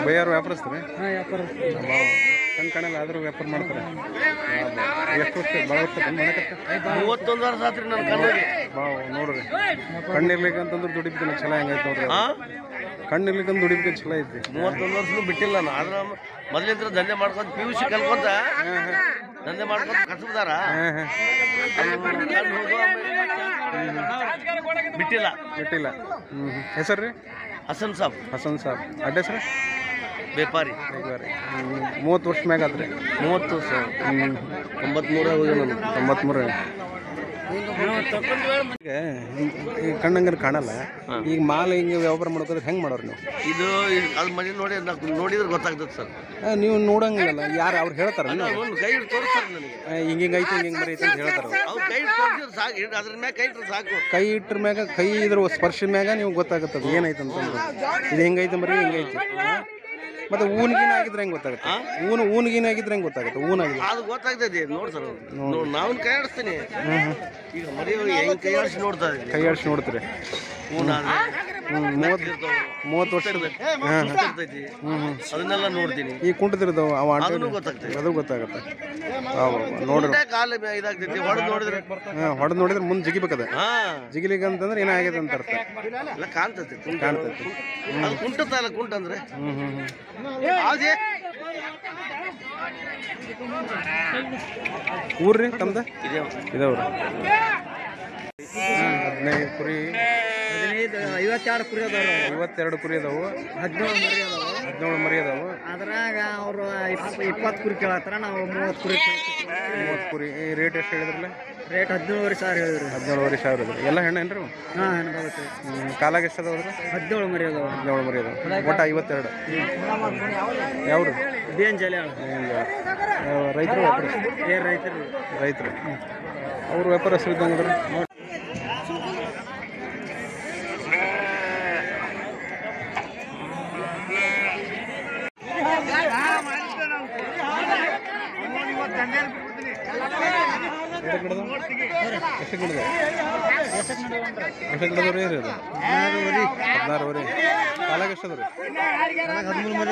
ಬೈಯಾರು ವ್ಯಾಪಾರಸ್ತಾರೆ ಹಾಂ ವ್ಯಾಪಾರ ಕಣ್ ಕಾಣಲ್ಲ ಆದರೂ ವ್ಯಾಪಾರ ಮಾಡ್ತಾರೆ ಎಷ್ಟು ವರ್ಷ ಭಾಳ ವರ್ಷ ಬಂದು ಮಾಡಕತ್ತೆ 31 ವರ್ಷ ಆತ್ರಿ ನನ್ನ ಕಣ್ಣಿಗೆ ನೋಡ್ರಿ ಕಣ್ಣಿರ್ಲಿಕ್ಕೆ ಅಂತಂದ್ರೆ ದುಡಿಬೇಕು ಚಲೋ ಹೆಂಗೈತೆ ನೋಡ್ರಿ ಕಣ್ಣಿರ್ಲಿಕ್ಕಂತ ದುಡಿಬೇಕು ಚಲೋ ಐತಿ 31 ವರ್ಷನೂ ಬಿಟ್ಟಿಲ್ಲ ನಾನು ಆದ್ರೆ ಮೊದಲಿಂದ ದಂಧೆ ಮಾಡ್ಕೊಂಡು PUC ಕಲ್ಕೊಂತ ದಂಧೆ ಮಾಡ್ಕೊಂಡು ಕಸಬದಾರ ಬಿಟ್ಟಿಲ್ಲ ಬಿಟ್ಟಿಲ್ಲ ಹೆಸರು ರೀ ಹಸನ್ ಸಾಬ್ ಅಡ್ಡ ಹೆಸರು ವ್ಯಾಪಾರಿ 30 ವರ್ಷ ಮ್ಯಾಗ ಆತ್ರಿ 30 ವರ್ಷ 93 ಹೋಗಿ ನಾನು 93 ಈಗ ಕಣ್ಣಂಗರ್ ಕಾಣಲ್ಲ ಈಗ ಮಾಲ್ ಹಿಂಗೆ ವ್ಯಾಪಾರ ಮಾಡ್ಕೋದ್ರೆ ಹೆಂಗೆ ಮಾಡೋರು ನೀವು ಇದು ಅದು ಮನೆ ನೋಡಿದ್ರೆ ಗೊತ್ತಾಗ್ತದೆ ಸರ್ ನೀವು ನೋಡಂಗಿಲ್ಲ ಯಾರು ಅವ್ರು ಹೇಳ್ತಾರ ಕೈ ಹಿಡಿದು ತೋರಿಸ್ತಾರೆ ನನಗೆ ಹಿಂಗೆ ಐತಿ ಹಿಂಗೆ ಬರೀ ಐತಿ ಅಂತ ಹೇಳ್ತಾರ ಅವ್ರು ಕೈ ತೋರಿಸಿದ್ರೆ ಸಾಕು ಅದ್ರ ಮ್ಯಾಗ ಕೈ ಇಟ್ಟರೆ ಸಾಕು ಕೈ ಇಟ್ರ ಮ್ಯಾಗ ಕೈ ಇದ್ರ ಸ್ಪರ್ಶ ಮ್ಯಾಗ ನೀವು ಗೊತ್ತಾಗತ್ತದ ಏನೈತೆ ಅಂತಂದ್ರೆ ಇದು ಹೆಂಗೈತೆ ಮರಿ ಹಿಂಗೈತಿ ಮತ್ತೆ ಊನ್ಗಿನ ಆಗಿದ್ರೆ ಹೆಂಗೆ ಗೊತ್ತಾಗುತ್ತೆ ಊನ್ಗಿನ ಆಗಿದ್ರೆ ಹೆಂಗೆ ಗೊತ್ತಾಗುತ್ತೆ ಊನಾಗಿ ಅದು ಗೊತ್ತಾಗ್ತದೆ ನೋಡಿ ಸರ್ ನಾವು ಕೈ ಆಡಿಸ್ತೀನಿ ಈಗ ಮರಿ ಹೆಂಗೆ ಕೈ ಆಡಿಸಿ ನೋಡ್ತಾ ಇದ್ದೀನಿ ಕೈ ಆಡಿಸಿ ನೋಡ್ತೀರಿ 30 ವರ್ಷ ಇರ್ತೈತಿ ಅದನ್ನೆಲ್ಲ ನೋಡ್ತೀನಿ ಈ ಕುಂಟದಿರ್ತಾವ ಅವ ಅದನ್ನು ಗೊತ್ತಾಗ್ತದೆ ಅದು ಗೊತ್ತಾಗುತ್ತೆ ನೋಡ್ರಿ ಕಾಲ ಇದಾಗ್ತೈತಿ ಹೊಡೆದು ನೋಡಿದ್ರೆ ಮುಂದೆ ಜಿಗಿಬೇಕದ ಜಿಗಿಲಿಕ್ಕೆ ಅಂತಂದ್ರೆ ಏನಾಗಿದೆ ಅಂತ ಅರ್ಥ ಎಲ್ಲ ಕಾಣ್ತೈತಿ ಕಾಣ್ತೈತಿ ಅದು ಕುಂಟತ್ತಲ್ಲ ಕುಂಟಂದ್ರೆ ಊರ್ರಿ ತಮ್ದ ಇದಾವ್ರಿ 15 ಕುರಿ 52 ಕುರಿ ಅದಾವ 52 ಕುರಿ ಅದಾವು 17 ಮರಿ ಅದಾವು ಅದ್ರಾಗ ಅವರು 20 ಕುರಿ ಕೇಳತ್ತಾರ ನಾವು 30 ಕುರಿ 30 ಕುರಿ ರೇಟ್ ಎಷ್ಟು ಹೇಳಿದ್ರಲ್ಲ ರೇಟ್ 17,000 ಹೇಳಿದ್ರಿ 17,500 ಎಲ್ಲ ಹೆಣ್ಣೇನ್ರಿ ಹಾಂ ಹೆಣ್ಣಾಗುತ್ತೆ ಕಾಲಾಗ ಎಷ್ಟು ಅದಾವ್ರಿ 17 ಮರಿ ಅದಾವ 17 ಮರಿ ಅದಾವ ಒಟ್ಟು 52 ಯಾವ್ರು ಬೇನ್ ಜಲೆ ರೈತರು ರೈತರು ಅವ್ರ ವ್ಯಾಪಾರ ಹೆಸರು ಇದ್ದಂಗೆ ಎಷ್ಟು ಗಿಡದವ್ರಿ ರೀ ಅದು 16 ವರೆ ಕಾಲಾಗ ಎಷ್ಟು ಅದ ರೀ 13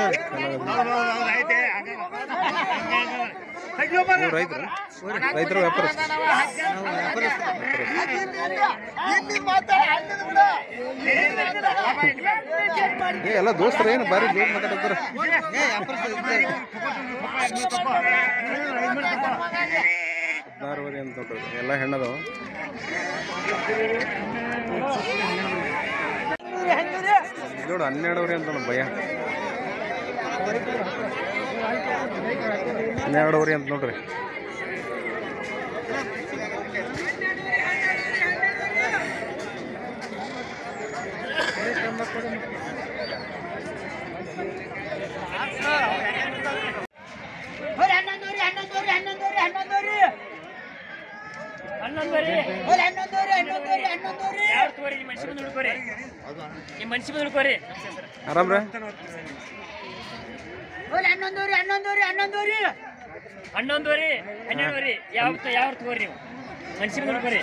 ಮರಿ ರೈತರು ವ್ಯಾಪಾರ ಎಲ್ಲ ದೋಸ್ತರು ಏನು ಬಾರಿ ಜೋರ್ ಮಾತಾಡ್ತಾರ 16 ವರೆ ಅಂತ ನೋಡ್ರಿ ಎಲ್ಲ ಹೆಣ್ಣದವು ನೋಡು 12 ವರೆ ಅಂತ ಭಯ 12 ವರೆ ಅಂತ ನೋಡ್ರಿ ಆರಾಮ್ರ 11 ಯಾವ ತಗೋರಿ ನೀವು ಮನ್ಸಿಗೆ ನೋಡ್ಕೊರಿ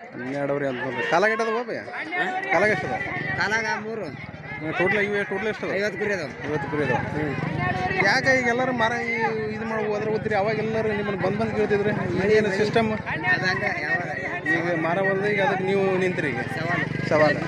12 ವರೆ ಅಂತ ನೋಡ್ರಿ ಕಾಲಾಗ ಎಷ್ಟದ ಬಾಬಯ್ಯ ಕಾಲಾಗ ಎಷ್ಟದ ಕಾಲಾಗ 3 ಟೋಟಲ್ ಎಷ್ಟು 50 ಕುರಿ ಅದಾವ 50 ಕುರಿ ಅದಾವ ಯಾಕೆ ಈಗ ಎಲ್ಲರೂ ಮಾರ ಇದು ಮಾಡಿ ಹೋದ್ರೆ ಓದ್ತೀರಿ ಅವಾಗ ಎಲ್ಲರೂ ನಿಮ್ಮನ್ನು ಬಂದು ಕೇಳ್ತಿದ್ರೆ ಏನು ಸಿಸ್ಟಮ್ ಈಗ ಮಾರ ಬಂದು ಈಗ ಅದಕ್ಕೆ ನೀವು ನಿಂತ್ರಿ ಈಗ ಸವಾಲು